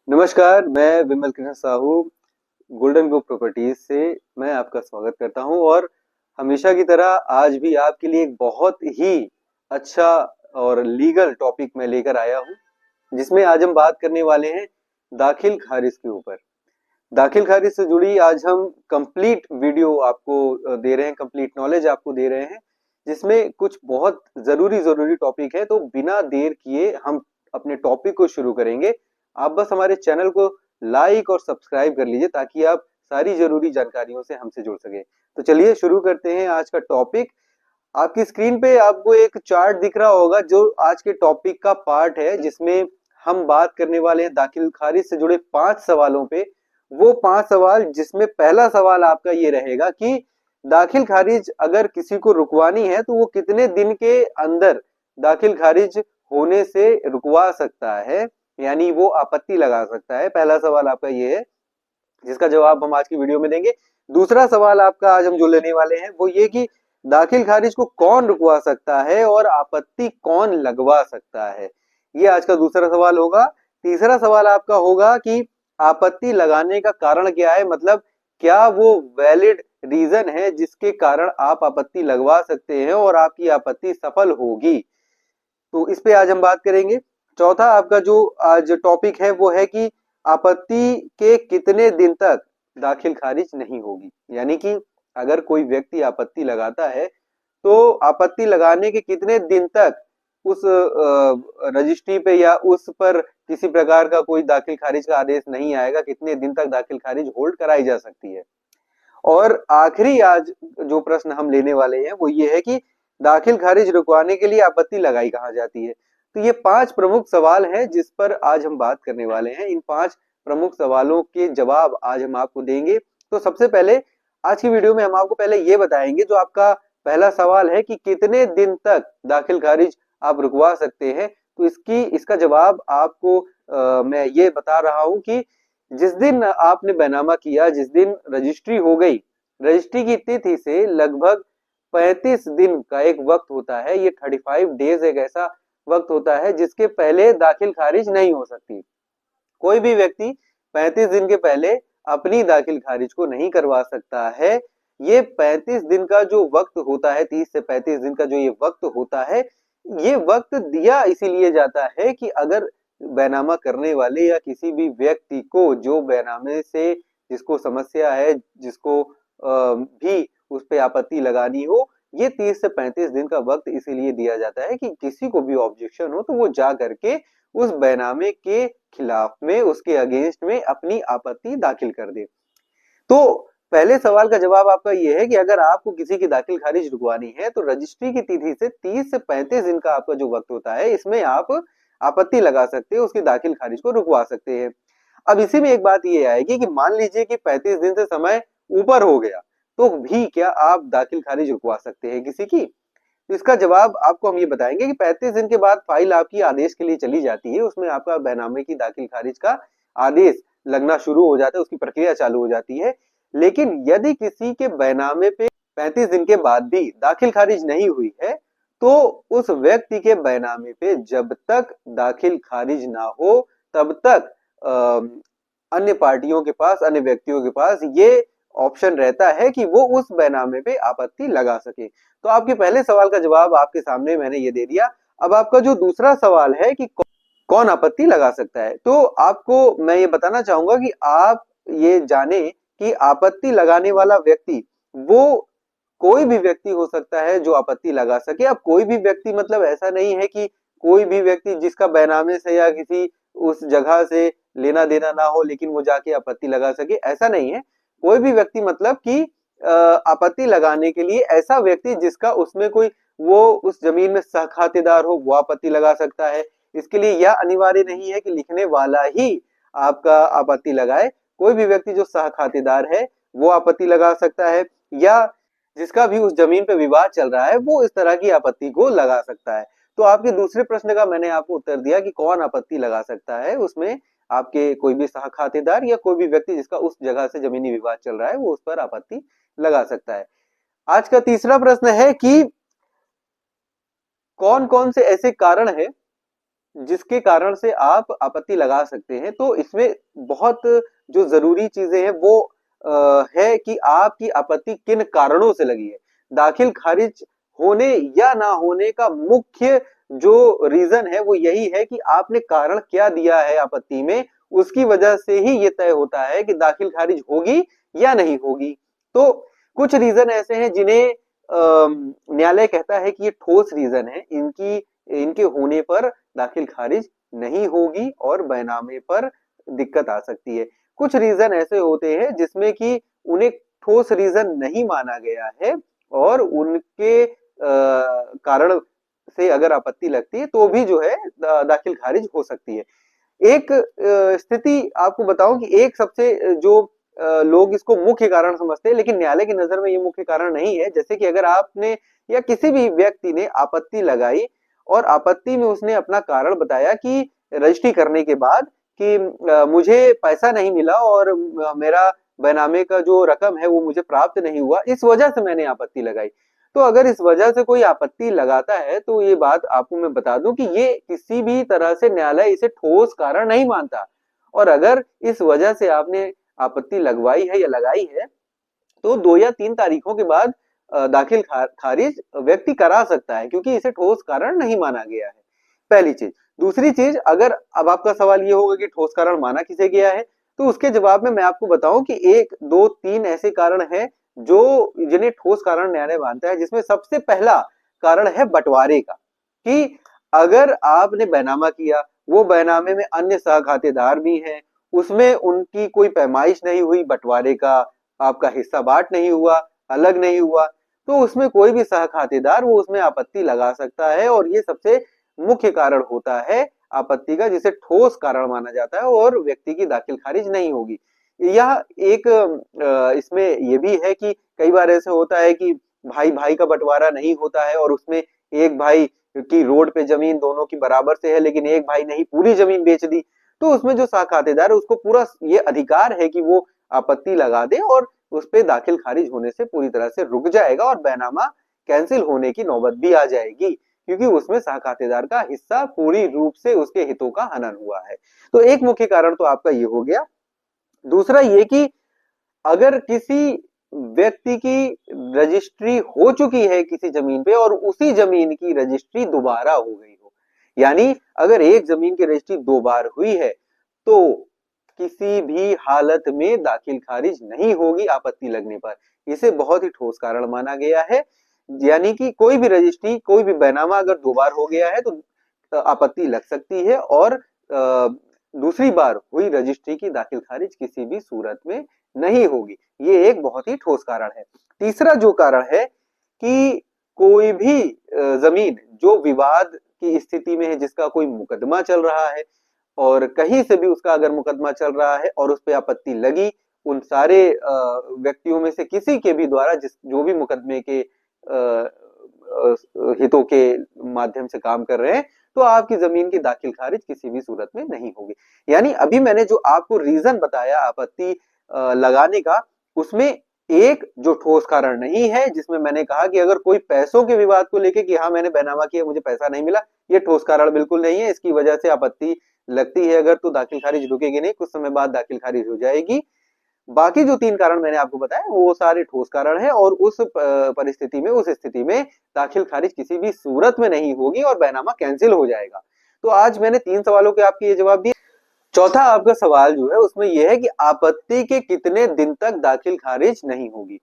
नमस्कार, मैं Vimal Krishna Sahu Golden Book Properties से मैं आपका स्वागत करता हूं और हमेशा की तरह आज भी आपके लिए एक बहुत ही अच्छा और लीगल टॉपिक मैं लेकर आया हूं, जिसमें आज हम बात करने वाले हैं दाखिल खारिज के ऊपर। दाखिल खारिज से जुड़ी आज हम कंप्लीट वीडियो आपको दे रहे हैं, कंप्लीट नॉलेज आपको दे रहे हैं, जिसमें कुछ बहुत जरूरी जरूरी टॉपिक है। तो बिना देर किए हम अपने टॉपिक को शुरू करेंगे। आप बस हमारे चैनल को लाइक और सब्सक्राइब कर लीजिए ताकि आप सारी जरूरी जानकारियों से हमसे जुड़ सके। तो चलिए शुरू करते हैं आज का टॉपिक। आपकी स्क्रीन पे आपको एक चार्ट दिख रहा होगा जो आज के टॉपिक का पार्ट है, जिसमें हम बात करने वाले हैं दाखिल खारिज से जुड़े 5 सवालों पे। वो 5 सवाल जिसमें पहला सवाल आपका ये रहेगा कि दाखिल खारिज अगर किसी को रुकवानी है तो वो कितने दिन के अंदर दाखिल खारिज होने से रुकवा सकता है, यानी वो आपत्ति लगा सकता है। पहला सवाल आपका ये है, जिसका जवाब हम आज की वीडियो में देंगे। दूसरा सवाल आपका आज हम जो लेने वाले हैं वो ये कि दाखिल खारिज को कौन रुकवा सकता है और आपत्ति कौन लगवा सकता है, ये आज का दूसरा सवाल होगा। तीसरा सवाल आपका होगा कि आपत्ति लगाने का कारण क्या है, मतलब क्या वो वैलिड रीजन है जिसके कारण आप आपत्ति लगवा सकते हैं और आपकी आपत्ति सफल होगी। तो इस पे आज हम बात करेंगे। चौथा आपका जो आज टॉपिक है वो है कि आपत्ति के कितने दिन तक दाखिल खारिज नहीं होगी, यानी कि अगर कोई व्यक्ति आपत्ति लगाता है तो आपत्ति लगाने के कितने दिन तक उस रजिस्ट्री पे या उस पर किसी प्रकार का कोई दाखिल खारिज का आदेश नहीं आएगा, कितने दिन तक दाखिल खारिज होल्ड कराई जा सकती है। और आखिरी आज जो प्रश्न हम लेने वाले हैं वो ये है कि दाखिल खारिज रुकवाने के लिए आपत्ति लगाई कहाँ जाती है। तो ये 5 प्रमुख सवाल हैं जिस पर आज हम बात करने वाले हैं। इन 5 प्रमुख सवालों के जवाब आज हम आपको देंगे। तो सबसे पहले आज की वीडियो में हम आपको पहले ये बताएंगे, जो आपका पहला सवाल है कि कितने दिन तक दाखिल खारिज आप रुकवा सकते हैं। तो इसका जवाब आपको मैं ये बता रहा हूं कि जिस दिन आपने बैनामा किया, जिस दिन रजिस्ट्री हो गई, रजिस्ट्री की तिथि से लगभग 35 दिन का एक वक्त होता है। ये 35 डेज एक ऐसा वक्त होता है जिसके पहले दाखिल खारिज नहीं हो सकती। कोई भी व्यक्ति 35 दिन के पहले अपनी दाखिल खारिज को नहीं करवा सकता है। ये 35 दिन का जो वक्त होता है, 30 से 35 दिन का जो ये वक्त होता है, ये वक्त दिया इसीलिए जाता है कि अगर बैनामा करने वाले या किसी भी व्यक्ति को जो बैनामे से जिसको समस्या है, जिसको भी उस पे आपत्ति लगानी हो, ये 30 से 35 दिन का वक्त इसीलिए दिया जाता है कि किसी को भी ऑब्जेक्शन हो तो वो जा करके उस बैनामे के खिलाफ में, उसके अगेंस्ट में अपनी आपत्ति दाखिल कर दे। तो पहले सवाल का जवाब आपका ये है कि अगर आपको किसी की दाखिल खारिज रुकवानी है तो रजिस्ट्री की तिथि से 30 से 35 दिन का आपका जो वक्त होता है, इसमें आप आपत्ति लगा सकते हो, उसकी दाखिल खारिज को रुकवा सकते हैं। अब इसी में एक बात ये आएगी कि मान लीजिए कि 35 दिन से समय ऊपर हो गया, तो भी क्या आप दाखिल खारिज रुकवा सकते हैं किसी की? तो इसका जवाब आपको हम ये बताएंगे कि 35 दिन के बाद फाइल आपकी आदेश के लिए चली जाती है, उसमें आपका बैनामे की दाखिल खारिज का आदेश लगना शुरू हो जाता है, उसकी प्रक्रिया चालू हो जाती है। लेकिन यदि किसी के बैनामे पे 35 दिन के बाद भी दाखिल खारिज नहीं हुई है, तो उस व्यक्ति के बैनामे पे जब तक दाखिल खारिज ना हो तब तक अन्य पार्टियों के पास, अन्य व्यक्तियों के पास ये ऑप्शन रहता है कि वो उस बैनामे पे आपत्ति लगा सके। तो आपके पहले सवाल का जवाब आपके सामने मैंने ये दे दिया। अब आपका जो दूसरा सवाल है कि कौन आपत्ति लगा सकता है, तो आपको मैं ये बताना चाहूंगा कि आप ये जाने कि आपत्ति लगाने वाला व्यक्ति वो कोई भी व्यक्ति हो सकता है जो आपत्ति लगा सके। अब कोई भी व्यक्ति मतलब ऐसा नहीं है कि कोई भी व्यक्ति जिसका बैनामे से या किसी उस जगह से लेना देना ना हो लेकिन वो जाके आपत्ति लगा सके, ऐसा नहीं है। कोई भी व्यक्ति मतलब कि आपत्ति लगाने के लिए ऐसा व्यक्ति जिसका उसमें कोई, वो उस जमीन में सहखातेदार हो, वो आपत्ति लगा सकता है। इसके लिए यह अनिवार्य नहीं है कि लिखने वाला ही आपका आपत्ति लगाए। कोई भी व्यक्ति जो सहखातेदार है वो आपत्ति लगा सकता है, या जिसका भी उस जमीन पे विवाद चल रहा है वो इस तरह की आपत्ति को लगा सकता है। तो आपके दूसरे प्रश्न का मैंने आपको उत्तर दिया कि कौन आपत्ति लगा सकता है, उसमें आपके कोई भी सहखातेदार या कोई भी व्यक्ति जिसका उस जगह से जमीनी विवाद चल रहा है वो उस पर आपत्ति लगा सकता है। आज का तीसरा प्रश्न है कि कौन कौन से ऐसे कारण है जिसके कारण से आप आपत्ति लगा सकते हैं। तो इसमें बहुत जो जरूरी चीजें हैं वो है कि आपकी आपत्ति किन कारणों से लगी है। दाखिल खारिज होने या ना होने का मुख्य जो रीजन है वो यही है कि आपने कारण क्या दिया है आपत्ति में, उसकी वजह से ही ये तय होता है कि दाखिल खारिज होगी या नहीं होगी। तो कुछ रीजन ऐसे हैं जिन्हें न्यायालय कहता है कि ये ठोस रीजन है, इनके होने पर दाखिल खारिज नहीं होगी और बैनामे पर दिक्कत आ सकती है। कुछ रीजन ऐसे होते हैं जिसमें कि उन्हें ठोस रीजन नहीं माना गया है और उनके कारण से अगर आपत्ति लगती है तो भी जो है दाखिल खारिज हो सकती है। एक स्थिति आपको बताऊं कि एक सबसे जो लोग इसको मुख्य कारण समझते हैं, लेकिन न्यायालय की नजर में ये मुख्य कारण नहीं है। जैसे कि अगर आपने या किसी भी व्यक्ति ने आपत्ति लगाई और आपत्ति में उसने अपना कारण बताया कि रजिस्ट्री करने के बाद कि मुझे पैसा नहीं मिला और मेरा बैनामे का जो रकम है वो मुझे प्राप्त नहीं हुआ, इस वजह से मैंने आपत्ति लगाई। तो अगर इस वजह से कोई आपत्ति लगाता है तो ये बात आपको मैं बता दूं कि ये किसी भी तरह से न्यायालय इसे ठोस कारण नहीं मानता। और अगर इस वजह से आपने आपत्ति लगवाई है या लगाई है तो 2 या 3 तारीखों के बाद दाखिल खारिज व्यक्ति करा सकता है, क्योंकि इसे ठोस कारण नहीं माना गया है। पहली चीज। दूसरी चीज, अगर अब आपका सवाल ये होगा कि ठोस कारण माना किसे गया है, तो उसके जवाब में मैं आपको बताऊं कि 1, 2, 3 ऐसे कारण हैं जो जिन्हें ठोस कारण न्यायालय मानता है। जिसमें सबसे पहला कारण है बंटवारे का, कि अगर आपने बैनामा किया, वो बैनामे में अन्य सहखातेदार भी हैं, उसमें उनकी कोई पैमाइश नहीं हुई, बंटवारे का आपका हिस्सा बांट नहीं हुआ, अलग नहीं हुआ, तो उसमें कोई भी सहखातेदार वो उसमें आपत्ति लगा सकता है और ये सबसे मुख्य कारण होता है आपत्ति का, जिसे ठोस कारण माना जाता है और व्यक्ति की दाखिल खारिज नहीं होगी। यह एक इसमें ये भी है कि कई बार ऐसे होता है कि भाई भाई का बंटवारा नहीं होता है और उसमें एक भाई की रोड पे जमीन दोनों की बराबर से है, लेकिन एक भाई ने ही पूरी जमीन बेच दी, तो उसमें जो साखातेदार है उसको पूरा ये अधिकार है कि वो आपत्ति लगा दे और उस पे दाखिल खारिज होने से पूरी तरह से रुक जाएगा और बैनामा कैंसिल होने की नौबत भी आ जाएगी, क्योंकि उसमें साखातेदार का हिस्सा पूरी रूप से उसके हितों का हनन हुआ है। तो एक मुख्य कारण तो आपका ये हो गया। दूसरा ये कि अगर किसी व्यक्ति की रजिस्ट्री हो चुकी है किसी जमीन पे और उसी जमीन की रजिस्ट्री दोबारा हो गई हो, यानी अगर एक जमीन की रजिस्ट्री 2 बार हुई है तो किसी भी हालत में दाखिल खारिज नहीं होगी आपत्ति लगने पर। इसे बहुत ही ठोस कारण माना गया है। यानी कि कोई भी रजिस्ट्री, कोई भी बैनामा अगर 2 बार हो गया है तो आपत्ति लग सकती है और दूसरी बार हुई रजिस्ट्री की दाखिल खारिज किसी भी सूरत में नहीं होगी। ये एक बहुत ही ठोस कारण है। तीसरा जो कारण है कि कोई भी जमीन जो विवाद की स्थिति में है, जिसका कोई मुकदमा चल रहा है और कहीं से भी उसका अगर मुकदमा चल रहा है और उस पे आपत्ति लगी, उन सारे व्यक्तियों में से किसी के भी द्वारा जो भी मुकदमे के हितों के माध्यम से काम कर रहे हैं, तो आपकी जमीन की दाखिल खारिज किसी भी सूरत में नहीं होगी। यानी अभी मैंने जो आपको रीजन बताया आपत्ति लगाने का, उसमें एक जो ठोस कारण नहीं है, जिसमें मैंने कहा कि अगर कोई पैसों के विवाद को लेके कि हाँ मैंने बैनामा किया मुझे पैसा नहीं मिला, ये ठोस कारण बिल्कुल नहीं है। इसकी वजह से आपत्ति लगती है अगर तो दाखिल खारिज रुकेगी नहीं, कुछ समय बाद दाखिल खारिज हो जाएगी। बाकी जो 3 कारण मैंने आपको बताया वो सारे ठोस कारण है और उस परिस्थिति में, उस स्थिति में दाखिल खारिज किसी भी सूरत में नहीं होगी और बैनामा कैंसिल हो जाएगा। तो आज मैंने 3 सवालों के आपके ये जवाब दिए। चौथा आपका सवाल जो है उसमें यह है कि आपत्ति के कितने दिन तक दाखिल खारिज नहीं होगी।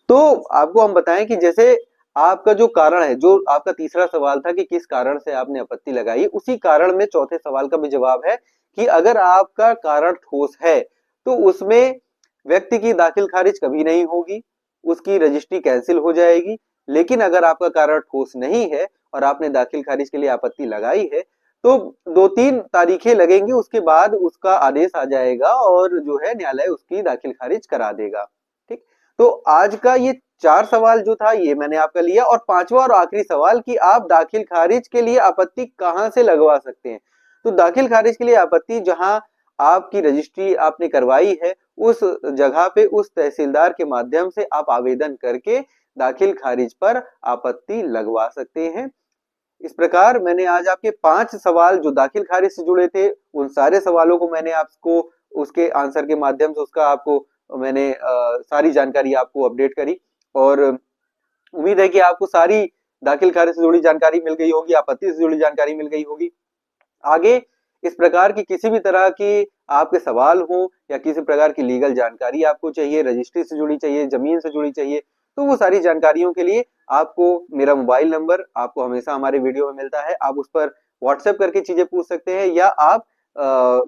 तो आपको हम बताएं कि जैसे आपका जो कारण है, जो आपका तीसरा सवाल था कि किस कारण से आपने आपत्ति लगाई, उसी कारण में चौथे सवाल का भी जवाब है कि अगर आपका कारण ठोस है तो उसमें व्यक्ति की दाखिल खारिज कभी नहीं होगी, उसकी रजिस्ट्री कैंसिल हो जाएगी। लेकिन अगर आपका कारण ठोस नहीं है और आपने दाखिल खारिज के लिए आपत्ति लगाई है तो 2-3 तारीखें लगेंगी, उसके बाद उसका आदेश आ जाएगा और जो है न्यायालय उसकी दाखिल खारिज करा देगा। ठीक। तो आज का ये 4 सवाल जो था ये मैंने आपका लिया, और 5वां और आखिरी सवाल कि आप दाखिल खारिज के लिए आपत्ति कहां से लगवा सकते हैं। तो दाखिल खारिज के लिए आपत्ति जहां आपकी रजिस्ट्री आपने करवाई है उस जगह पे उस तहसीलदार के माध्यम से आप आवेदन करके दाखिल खारिज पर आपत्ति लगवा सकते हैं। इस प्रकार मैंने आज आपके 5 सवाल जो दाखिल खारिज से जुड़े थे, उन सारे सवालों को मैंने आपको उसके आंसर के माध्यम से उसका आपको मैंने सारी जानकारी आपको अपडेट करी और उम्मीद है कि आपको सारी दाखिल खारिज से जुड़ी जानकारी मिल गई होगी, आपत्ति से जुड़ी जानकारी मिल गई होगी। आगे इस प्रकार की किसी भी तरह की आपके सवाल हो या किसी प्रकार की लीगल जानकारी आपको चाहिए, रजिस्ट्री से जुड़ी चाहिए, जमीन से जुड़ी चाहिए, तो वो सारी जानकारियों के लिए आपको मेरा मोबाइल नंबर आपको हमेशा हमारे वीडियो में मिलता है। आप उस पर व्हाट्सएप करके चीजें पूछ सकते हैं या आप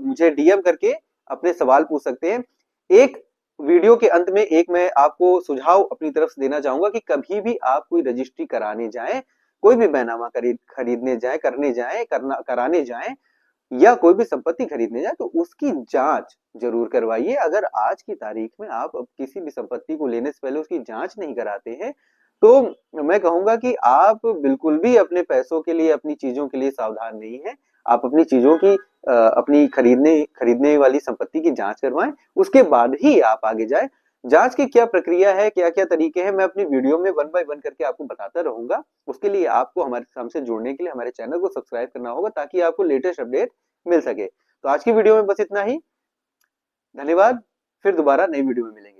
मुझे डीएम करके अपने सवाल पूछ सकते हैं। एक वीडियो के अंत में एक मैं आपको सुझाव अपनी तरफ से देना चाहूंगा कि कभी भी आप कोई रजिस्ट्री कराने जाएं, कोई भी बैनामा खरीदने जाएं, करने जाएं, कराने जाएं या कोई भी संपत्ति खरीदने जाए तो उसकी जांच जरूर करवाइए। अगर आज की तारीख में आप अब किसी भी संपत्ति को लेने से पहले उसकी जांच नहीं कराते हैं तो मैं कहूंगा कि आप बिल्कुल भी अपने पैसों के लिए, अपनी चीजों के लिए सावधान नहीं है। आप अपनी चीजों की अपनी खरीदने वाली संपत्ति की जांच करवाएं, उसके बाद ही आप आगे जाएं। जांच की क्या प्रक्रिया है, क्या क्या तरीके हैं, मैं अपनी वीडियो में 1 बाय 1 करके आपको बताता रहूंगा। उसके लिए आपको हमारे हमसे जुड़ने के लिए हमारे चैनल को सब्सक्राइब करना होगा ताकि आपको लेटेस्ट अपडेट मिल सके। तो आज की वीडियो में बस इतना ही। धन्यवाद। फिर दोबारा नई वीडियो में मिलेंगे।